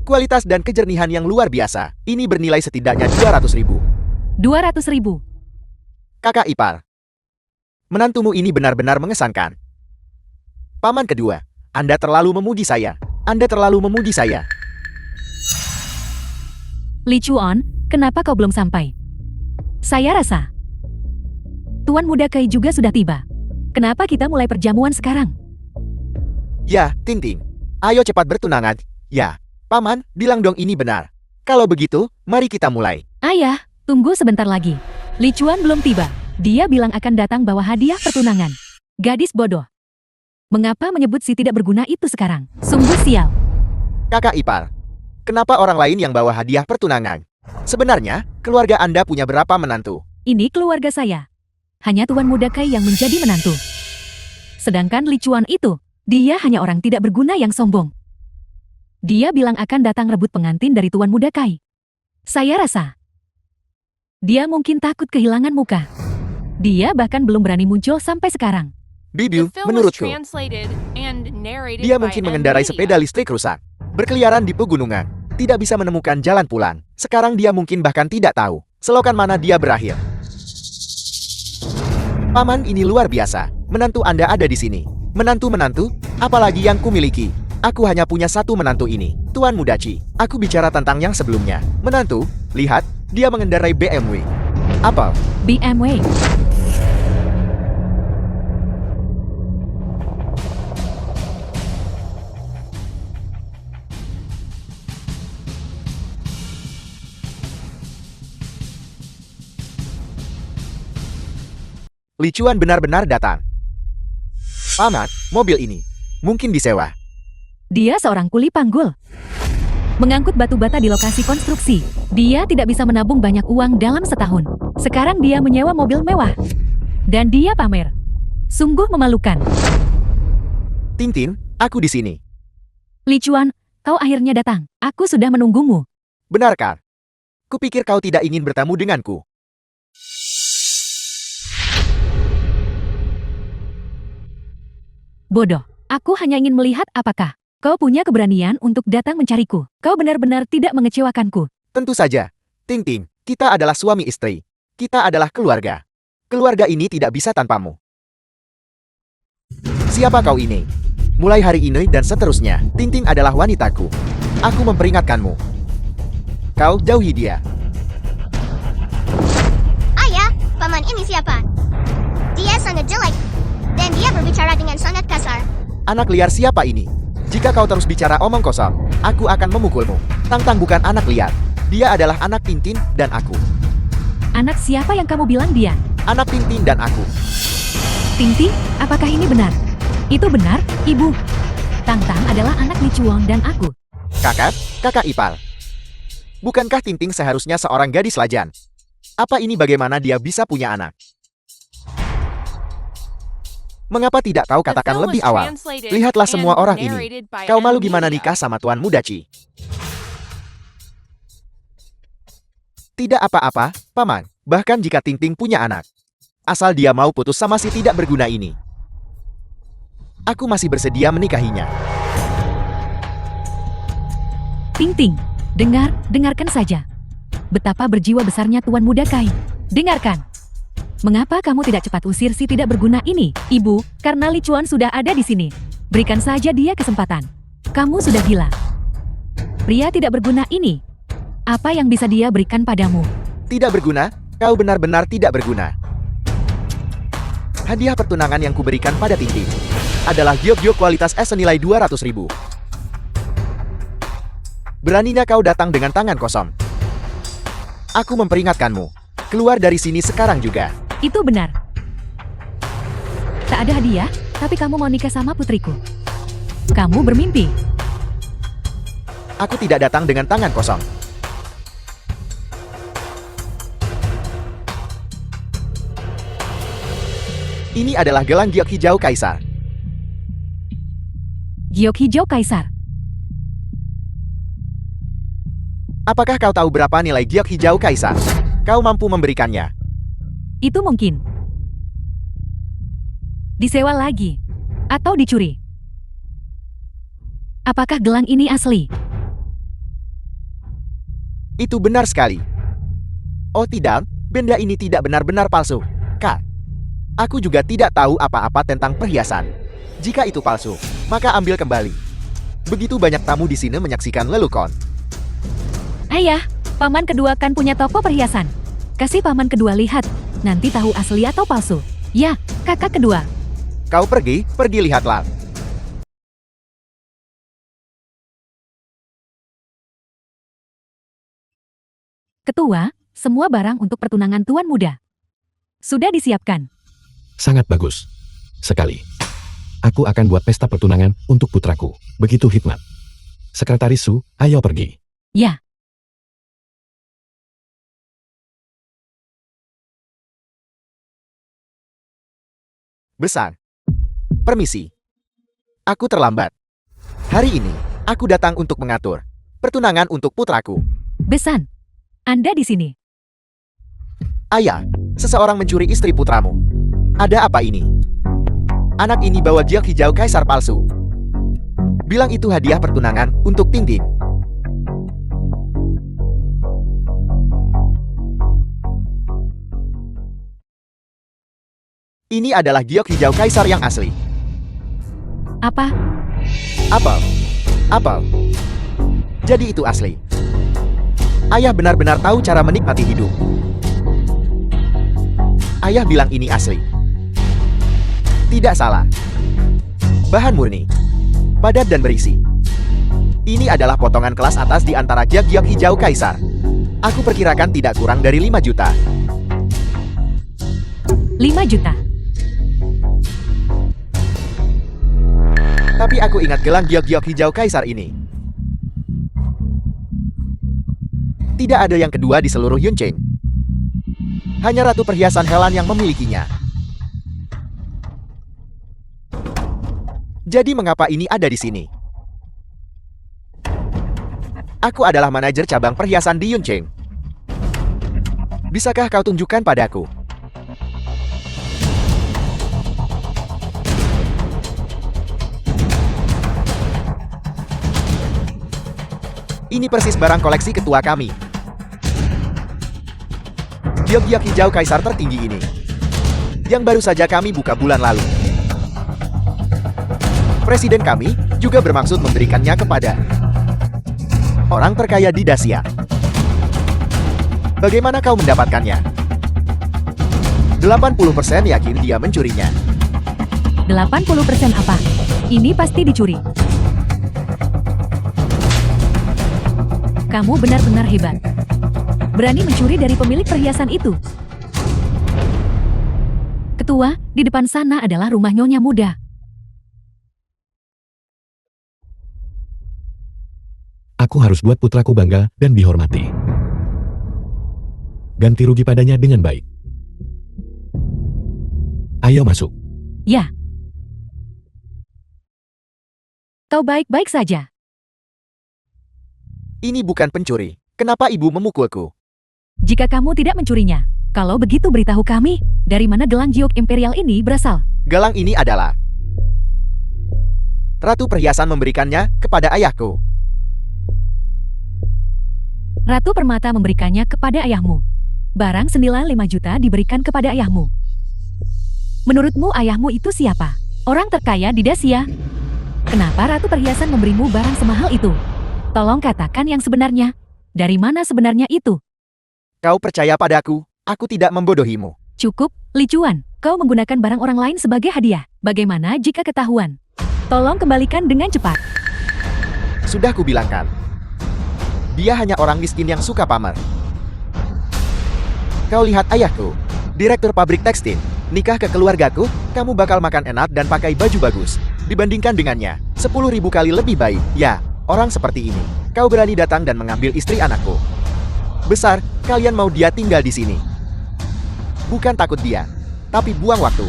Kualitas dan kejernihan yang luar biasa. Ini bernilai setidaknya 200.000. 200.000. Kakak ipar. Menantumu ini benar-benar mengesankan. Paman kedua, Anda terlalu memuji saya. Anda terlalu memuji saya. Li Chuan, kenapa kau belum sampai? Saya rasa Tuan Muda Kai juga sudah tiba. Kenapa kita mulai perjamuan sekarang? Ya, Tintin. Ayo cepat bertunangan. Ya, Paman, bilang dong ini benar. Kalau begitu, mari kita mulai. Ayah, tunggu sebentar lagi. Li Chuan belum tiba. Dia bilang akan datang bawa hadiah pertunangan. Gadis bodoh. Mengapa menyebut si tidak berguna itu sekarang? Sungguh sial. Kakak ipar. Kenapa orang lain yang bawa hadiah pertunangan? Sebenarnya, keluarga Anda punya berapa menantu? Ini keluarga saya. Hanya Tuan Muda Kai yang menjadi menantu. Sedangkan Li Chuan itu, dia hanya orang tidak berguna yang sombong. Dia bilang akan datang rebut pengantin dari Tuan Muda Kai. Saya rasa dia mungkin takut kehilangan muka. Dia bahkan belum berani muncul sampai sekarang. The Bibi, film was menurutku, translated and narrated dia by mungkin M mengendarai Media. sepeda listrik rusak. Berkeliaran di pegunungan. Tidak bisa menemukan jalan pulang. Sekarang dia mungkin bahkan tidak tahu selokan mana dia berakhir. Paman, ini luar biasa. Menantu Anda ada di sini. Menantu-menantu, apalagi yang kumiliki. Aku hanya punya satu menantu ini, Tuan Mudachi. Aku bicara tentang yang sebelumnya. Menantu, lihat, dia mengendarai BMW. Apa? BMW. Li Chuan benar-benar datang. Paman, mobil ini mungkin disewa. Dia seorang kuli panggul. Mengangkut batu bata di lokasi konstruksi. Dia tidak bisa menabung banyak uang dalam setahun. Sekarang dia menyewa mobil mewah. Dan dia pamer. Sungguh memalukan. Tintin, aku di sini. Li Chuan, kau akhirnya datang. Aku sudah menunggumu. Benarkah? Kupikir kau tidak ingin bertemu denganku. Bodoh. Aku hanya ingin melihat apakah kau punya keberanian untuk datang mencariku. Kau benar-benar tidak mengecewakanku. Tentu saja, Ting, kita adalah suami istri. Kita adalah keluarga. Keluarga ini tidak bisa tanpamu. Siapa kau ini? Mulai hari ini dan seterusnya, Ting adalah wanitaku. Aku memperingatkanmu. Kau jauhi dia. Ayah, paman ini siapa? Dia sangat jelek. Dan dia berbicara dengan sangat kasar. Anak liar siapa ini? Jika kau terus bicara omong kosong, aku akan memukulmu. Tang bukan anak liar. Dia adalah anak Tintin dan aku. Anak siapa yang kamu bilang dia? Anak Tintin dan aku. Ting, apakah ini benar? Itu benar, Ibu. Tang adalah anak Li Chuan dan aku. Kakak ipar. Bukankah Tintin seharusnya seorang gadis lajan? Apa ini bagaimana dia bisa punya anak? Mengapa tidak kau The katakan film lebih was awal? translated Lihatlah semua and orang ini. narrated by Kau malu Adam gimana Media. nikah sama Tuan Muda Ci? Tidak apa-apa, Paman. Bahkan jika Ting punya anak. Asal dia mau putus sama si tidak berguna ini. Aku masih bersedia menikahinya. Ting, dengarkan saja. Betapa berjiwa besarnya Tuan Muda Kai. Dengarkan. Mengapa kamu tidak cepat usir si tidak berguna ini, Ibu? Karena Li Chuan sudah ada di sini. Berikan saja dia kesempatan. Kamu sudah gila. Pria tidak berguna ini. Apa yang bisa dia berikan padamu? Tidak berguna? Kau benar-benar tidak berguna. Hadiah pertunangan yang kuberikan pada Ting adalah giok kualitas S senilai 200.000. Beraninya kau datang dengan tangan kosong. Aku memperingatkanmu. Keluar dari sini sekarang juga. Itu benar. Tak ada hadiah, tapi kamu mau nikah sama putriku. Kamu bermimpi. Aku tidak datang dengan tangan kosong. Ini adalah gelang giok hijau kaisar. Giok hijau kaisar. Apakah kau tahu berapa nilai giok hijau kaisar? Kau mampu memberikannya. Itu mungkin. Disewa lagi. Atau dicuri. Apakah gelang ini asli? Itu benar sekali. Oh tidak, benda ini tidak benar-benar palsu. Kak, aku juga tidak tahu apa-apa tentang perhiasan. Jika itu palsu, maka ambil kembali. Begitu banyak tamu di sini menyaksikan lelukon. Ayah, paman kedua kan punya toko perhiasan. Kasih paman kedua lihat, nanti tahu asli atau palsu. Ya, kakak kedua. Kau pergi lihatlah. Ketua, semua barang untuk pertunangan Tuan Muda sudah disiapkan. Sangat bagus. Sekali. Aku akan buat pesta pertunangan untuk putraku. Begitu hikmat. Sekretaris Su, ayo pergi. Ya. Besar. Permisi. Aku terlambat. Hari ini, aku datang untuk mengatur pertunangan untuk putraku. Besan, Anda di sini. Ayah, seseorang mencuri istri putramu. Ada apa ini? Anak ini bawa giok hijau kaisar palsu. Bilang itu hadiah pertunangan untuk Ting. Ini adalah giok hijau kaisar yang asli. Apa? Apel. Jadi itu asli. Ayah benar-benar tahu cara menikmati hidup. Ayah bilang ini asli. Tidak salah. Bahan murni. Padat dan berisi. Ini adalah potongan kelas atas di antara giok hijau kaisar. Aku perkirakan tidak kurang dari 5 juta. 5 juta. Tapi aku ingat gelang giok hijau kaisar ini. Tidak ada yang kedua di seluruh Yuncheng. Hanya Ratu Perhiasan Helan yang memilikinya. Jadi mengapa ini ada di sini? Aku adalah manajer cabang perhiasan di Yuncheng. Bisakah kau tunjukkan padaku? Ini persis barang koleksi ketua kami. Giok-giok hijau kaisar tertinggi ini, yang baru saja kami buka bulan lalu. Presiden kami juga bermaksud memberikannya kepada orang terkaya di Dacia. Bagaimana kau mendapatkannya? 80% yakin dia mencurinya. 80% apa? Ini pasti dicuri. Kamu benar-benar hebat. Berani mencuri dari pemilik perhiasan itu. Ketua, di depan sana adalah rumah Nyonya Muda. Aku harus buat putraku bangga dan dihormati. Ganti rugi padanya dengan baik. Ayo masuk. Ya. Kau baik-baik saja. Ini bukan pencuri. Kenapa ibu memukulku? Jika kamu tidak mencurinya, kalau begitu beritahu kami, dari mana gelang Giok Imperial ini berasal? Gelang ini adalah Ratu Perhiasan memberikannya kepada ayahku. Ratu Permata memberikannya kepada ayahmu. Barang senilai 5 juta diberikan kepada ayahmu. Menurutmu ayahmu itu siapa? Orang terkaya di Dacia? Kenapa Ratu Perhiasan memberimu barang semahal itu? Tolong katakan yang sebenarnya. Dari mana sebenarnya itu? Kau percaya padaku, aku tidak membodohimu. Cukup, Li Chuan. Kau menggunakan barang orang lain sebagai hadiah. Bagaimana jika ketahuan? Tolong kembalikan dengan cepat. Sudah kubilangkan. Dia hanya orang miskin yang suka pamer. Kau lihat ayahku, direktur pabrik tekstil. Nikah ke keluargaku, kamu bakal makan enak dan pakai baju bagus. Dibandingkan dengannya, 10.000 kali lebih baik. Ya, orang seperti ini. Kau berani datang dan mengambil istri anakku. Besar, kalian mau dia tinggal di sini. Bukan takut dia, tapi buang waktu.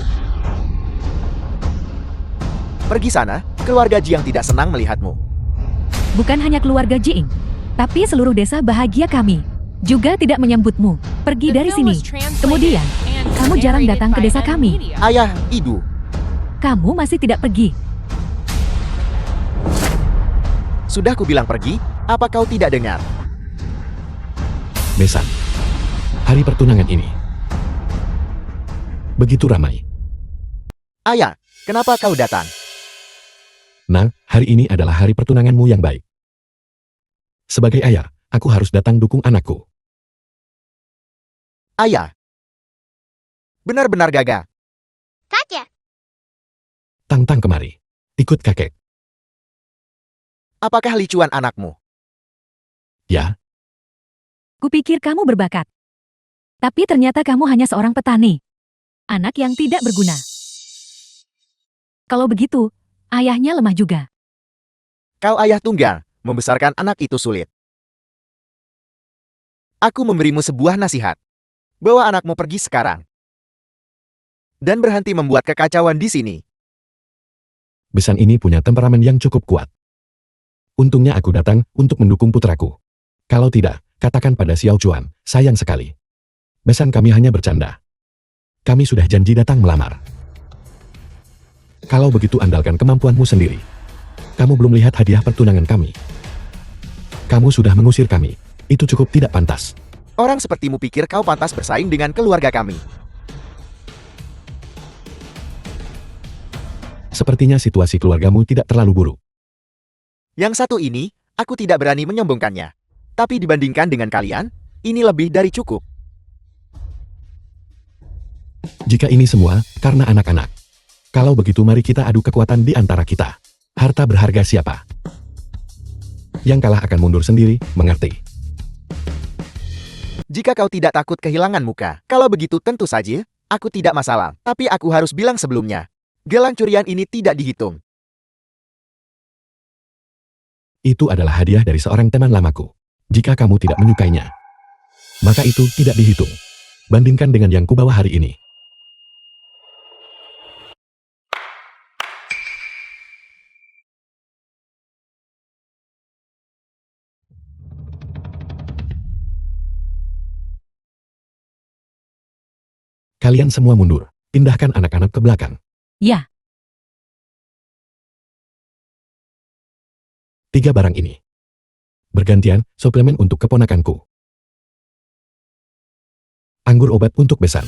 Pergi sana, keluarga Jiang tidak senang melihatmu. Bukan hanya keluarga Jiing, tapi seluruh desa bahagia kami juga tidak menyambutmu. Pergi dari sini. Kemudian, kamu jarang datang ke desa kami. Ayah, ibu, Kamu masih tidak pergi. sudah kubilang pergi, apa kau tidak dengar? Besan. Hari pertunangan ini begitu ramai. Ayah, kenapa kau datang? Nah, hari ini adalah hari pertunanganmu yang baik. Sebagai ayah, aku harus datang dukung anakku. Ayah, benar-benar gagah. Katya, Tang-tang kemari. Ikut kakek. Apakah Li Chuan anakmu? Ya, Kupikir kamu berbakat. Tapi ternyata kamu hanya seorang petani. Anak yang tidak berguna. Kalau begitu, ayahnya lemah juga. Kau ayah tunggal, membesarkan anak itu sulit. Aku memberimu sebuah nasihat. Bawa anakmu pergi sekarang. Dan berhenti membuat kekacauan di sini. Besan ini punya temperamen yang cukup kuat. Untungnya aku datang untuk mendukung putraku. Kalau tidak, katakan pada Xiao Chuan, sayang sekali. Besan kami hanya bercanda. Kami sudah janji datang melamar. Kalau begitu andalkan kemampuanmu sendiri. Kamu belum lihat hadiah pertunangan kami. Kamu sudah mengusir kami. Itu cukup tidak pantas. Orang sepertimu pikir kau pantas bersaing dengan keluarga kami. Sepertinya situasi keluargamu tidak terlalu buruk. Yang satu ini, aku tidak berani menyombongkannya. Tapi dibandingkan dengan kalian, ini lebih dari cukup. Jika ini semua karena anak-anak. Kalau begitu mari kita adu kekuatan di antara kita. Harta berharga siapa? Yang kalah akan mundur sendiri, mengerti? Jika kau tidak takut kehilangan muka, kalau begitu tentu saja, aku tidak masalah. Tapi aku harus bilang sebelumnya, gelang curian ini tidak dihitung. Itu adalah hadiah dari seorang teman lamaku. Jika kamu tidak menyukainya, maka itu tidak dihitung. Bandingkan dengan yang kubawa hari ini. Kalian semua mundur. Pindahkan anak-anak ke belakang. Ya, 3 barang ini. Bergantian, suplemen untuk keponakanku. Anggota anggur obat untuk besan.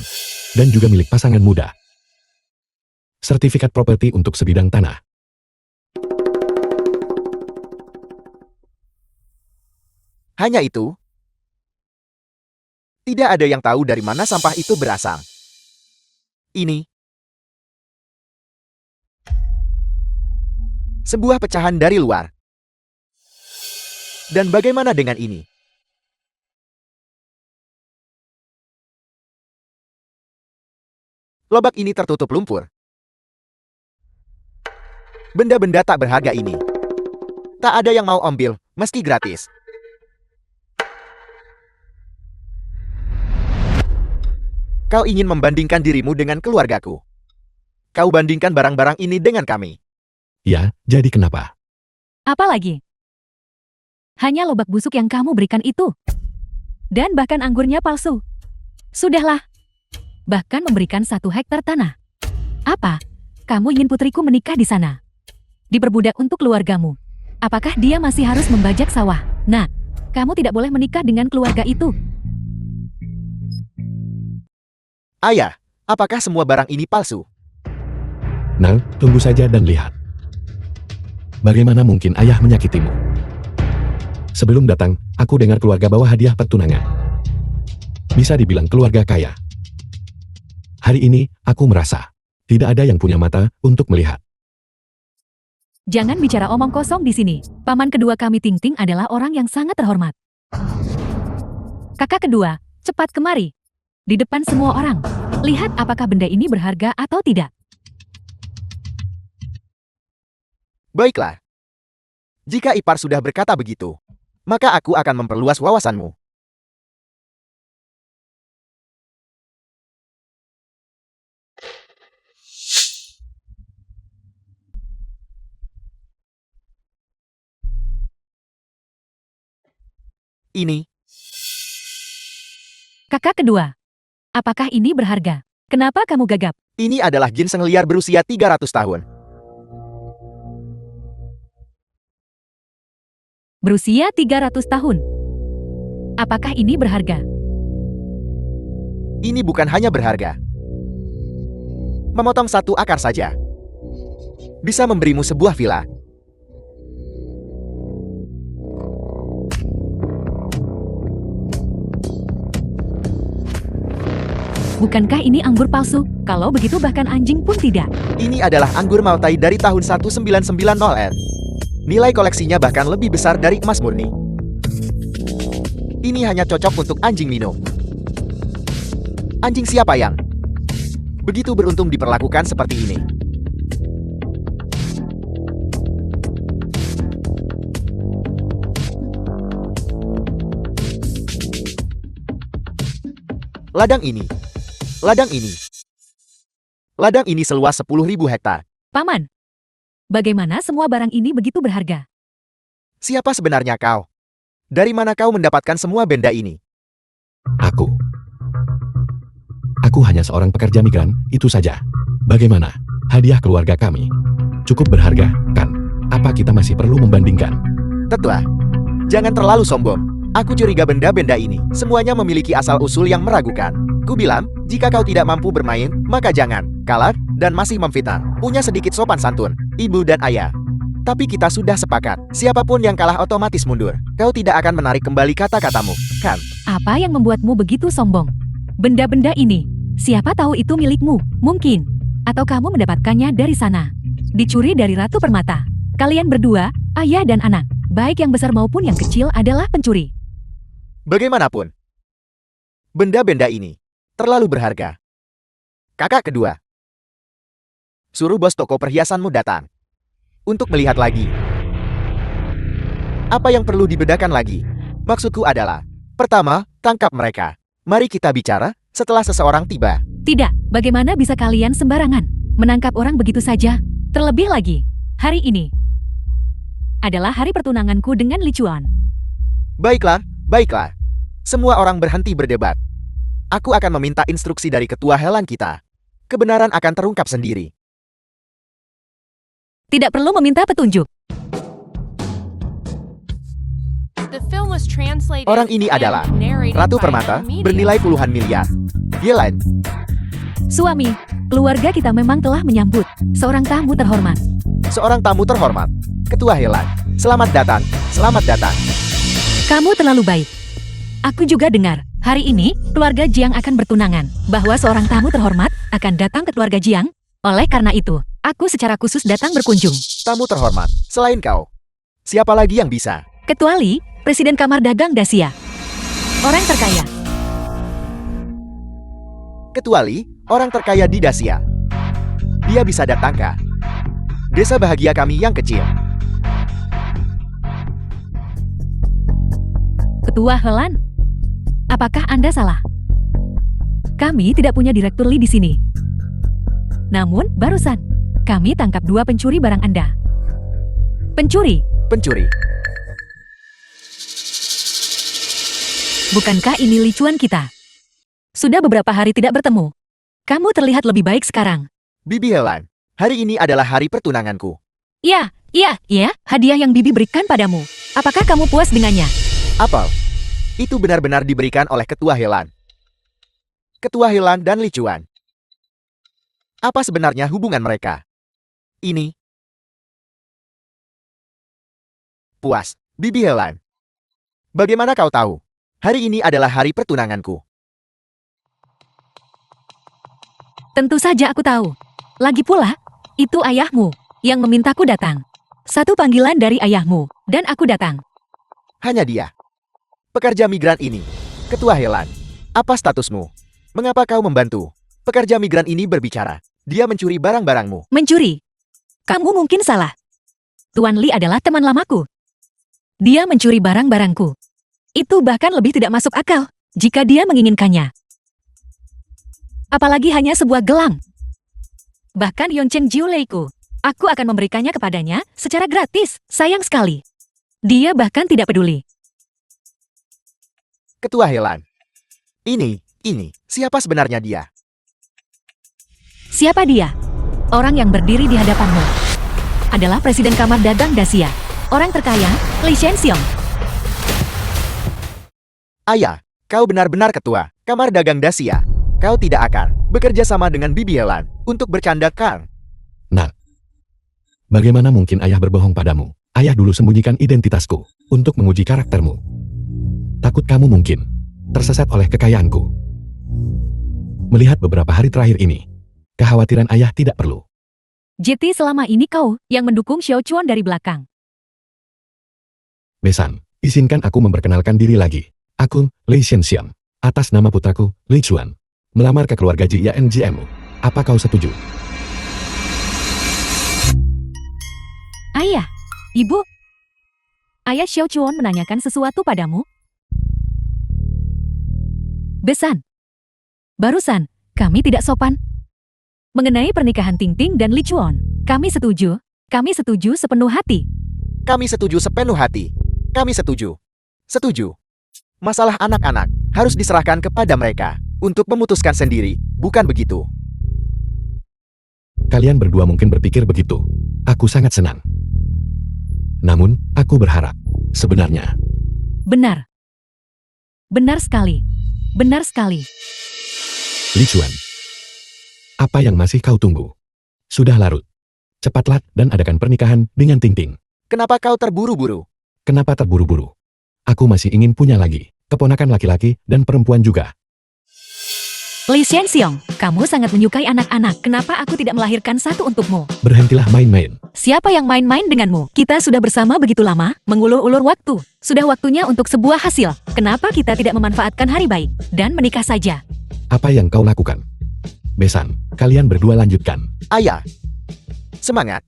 Dan juga milik pasangan muda. Sertifikat properti untuk sebidang tanah. Hanya itu, tidak ada yang tahu dari mana sampah itu berasal. Ini sebuah pecahan dari luar. Dan bagaimana dengan ini? Lobak ini tertutup lumpur. Benda-benda tak berharga ini. Tak ada yang mau ambil, meski gratis. Kau ingin membandingkan dirimu dengan keluargaku. Kau bandingkan barang-barang ini dengan kami. Ya, jadi kenapa? Apa lagi? Hanya lobak busuk yang kamu berikan itu. Dan bahkan anggurnya palsu. Sudahlah. Bahkan memberikan 1 hektar tanah. Apa? Kamu ingin putriku menikah di sana? Diperbudak untuk keluargamu. Apakah dia masih harus membajak sawah? Nah, kamu tidak boleh menikah dengan keluarga itu. Ayah, apakah semua barang ini palsu? Nah, tunggu saja dan lihat. Bagaimana mungkin ayah menyakitimu? Sebelum datang, aku dengar keluarga bawa hadiah pertunangan. Bisa dibilang keluarga kaya. Hari ini, aku merasa tidak ada yang punya mata untuk melihat. Jangan bicara omong kosong di sini. Paman kedua kami Ting Ting adalah orang yang sangat terhormat. Kakak kedua, cepat kemari. Di depan semua orang. Lihat apakah benda ini berharga atau tidak. Baiklah. Jika ipar sudah berkata begitu, maka aku akan memperluas wawasanmu. Ini, Kakak kedua, apakah ini berharga? Kenapa kamu gagap? ini adalah ginseng liar berusia 300 tahun. Berusia 300 tahun. Apakah ini berharga? Ini bukan hanya berharga. Memotong 1 akar saja bisa memberimu sebuah villa. Bukankah ini anggur palsu? Kalau begitu bahkan anjing pun tidak. Ini adalah anggur Maltai dari tahun 1990N. Nilai koleksinya bahkan lebih besar dari emas murni. Ini hanya cocok untuk anjing minum. Anjing siapa yang begitu beruntung diperlakukan seperti ini? Ladang ini. Ladang ini seluas 10.000 hektar. Paman, bagaimana semua barang ini begitu berharga? Siapa sebenarnya kau? Dari mana kau mendapatkan semua benda ini? Aku hanya seorang pekerja migran, itu saja. Bagaimana? Hadiah keluarga kami. Cukup berharga, kan? Apa kita masih perlu membandingkan? Tetua, jangan terlalu sombong. Aku curiga benda-benda ini semuanya memiliki asal-usul yang meragukan. Ku bilang, jika kau tidak mampu bermain, maka jangan kalah dan masih memfitnah. Punya sedikit sopan santun, ibu dan ayah. Tapi kita sudah sepakat, siapapun yang kalah otomatis mundur. Kau tidak akan menarik kembali kata-katamu, kan? Apa yang membuatmu begitu sombong? Benda-benda ini, siapa tahu itu milikmu, mungkin. Atau kamu mendapatkannya dari sana. Dicuri dari Ratu Permata. Kalian berdua, ayah dan anak, baik yang besar maupun yang kecil adalah pencuri. Bagaimanapun, benda-benda ini terlalu berharga. Kakak kedua, suruh bos toko perhiasanmu datang untuk melihat lagi. Apa yang perlu dibedakan lagi? Maksudku adalah, pertama, tangkap mereka. Mari kita bicara setelah seseorang tiba. Tidak, bagaimana bisa kalian sembarangan menangkap orang begitu saja? Terlebih lagi, hari ini adalah hari pertunanganku dengan Li Chuan. Baiklah. Semua orang berhenti berdebat. Aku akan meminta instruksi dari ketua Helan kita. Kebenaran akan terungkap sendiri. Tidak perlu meminta petunjuk. The film was translated Orang ini and adalah narrated Ratu by Permata, Media. bernilai puluhan miliar. Yelan, Suami, keluarga kita memang telah menyambut seorang tamu terhormat. seorang tamu terhormat. Ketua Helan, selamat datang, selamat datang. Kamu terlalu baik. Aku juga dengar, hari ini keluarga Jiang akan bertunangan, bahwa seorang tamu terhormat akan datang ke keluarga Jiang. Oleh karena itu, aku secara khusus datang berkunjung. Tamu terhormat, selain kau. Siapa lagi yang bisa? Kecuali Presiden Kamar Dagang Dasia. Orang terkaya. Kecuali orang terkaya di Dasia. Dia bisa datang ke desa bahagia kami yang kecil. Ketua Helan, apakah Anda salah? Kami tidak punya direktur Li di sini. Namun, barusan, kami tangkap 2 pencuri barang Anda. Pencuri, Pencuri. bukankah ini licuan kita? Sudah beberapa hari tidak bertemu. Kamu terlihat lebih baik sekarang. Bibi Helan, hari ini adalah hari pertunanganku. Ya, hadiah yang Bibi berikan padamu. Apakah kamu puas dengannya? Apel. Itu benar-benar diberikan oleh Ketua Helan. Ketua Helan dan Li Chuan. Apa sebenarnya hubungan mereka? Ini. Puas, Bibi Helan. Bagaimana kau tahu? Hari ini adalah hari pertunanganku. Tentu saja aku tahu. Lagi pula, itu ayahmu yang memintaku datang. Satu panggilan dari ayahmu, dan aku datang. Hanya dia. Pekerja migran ini. Ketua Helan. Apa statusmu? Mengapa kau membantu? Pekerja migran ini berbicara. Dia mencuri barang-barangmu. Mencuri? Kamu mungkin salah. Tuan Li adalah teman lamaku. Dia mencuri barang-barangku. Itu bahkan lebih tidak masuk akal jika dia menginginkannya. Apalagi hanya sebuah gelang. Bahkan Yongchen Jiuleiku, aku akan memberikannya kepadanya secara gratis. Sayang sekali. Dia bahkan tidak peduli. Ketua Helan. Ini, siapa sebenarnya dia? Siapa dia? Orang yang berdiri di hadapanmu adalah Presiden Kamar Dagang Dasia. Orang terkaya, Li Shenxiong. Ayah, kau benar-benar ketua Kamar Dagang Dasia. Kau tidak akan bekerja sama dengan Bibi Helan untuk bercanda kan? Nak, bagaimana mungkin ayah berbohong padamu? Ayah dulu sembunyikan identitasku untuk menguji karaktermu. Takut kamu mungkin tersesat oleh kekayaanku. Melihat beberapa hari terakhir ini, kekhawatiran ayah tidak perlu. Jadi selama ini kau yang mendukung Xiao Chuan dari belakang. Besan, izinkan aku memperkenalkan diri lagi. Aku, Li Shenxiang, atas nama putraku, Li Chuan, melamar ke keluarga Jian GMU. Apa kau setuju? Ayah, Ibu. Ayah Xiao Chuan menanyakan sesuatu padamu. Besan. Barusan, kami tidak sopan. Mengenai pernikahan Ting Ting dan Li Chuan, kami setuju. Kami setuju sepenuh hati. Kami setuju sepenuh hati. Kami setuju. Setuju. Masalah anak-anak harus diserahkan kepada mereka untuk memutuskan sendiri, bukan begitu? Kalian berdua mungkin berpikir begitu. Aku sangat senang. Namun, aku berharap, sebenarnya, Benar. Benar sekali. Benar sekali. Li Chuan, apa yang masih kau tunggu? Sudah larut. Cepatlah dan adakan pernikahan dengan Ting Ting. Kenapa kau terburu-buru? Kenapa terburu-buru? Aku masih ingin punya lagi, keponakan laki-laki dan perempuan juga. Li Shenxiong, kamu sangat menyukai anak-anak. Kenapa aku tidak melahirkan satu untukmu? Berhentilah main-main. Siapa yang main-main denganmu? Kita sudah bersama begitu lama, mengulur-ulur waktu. Sudah waktunya untuk sebuah hasil. Kenapa kita tidak memanfaatkan hari baik dan menikah saja? Apa yang kau lakukan? Besan, kalian berdua lanjutkan. Ayah. Semangat.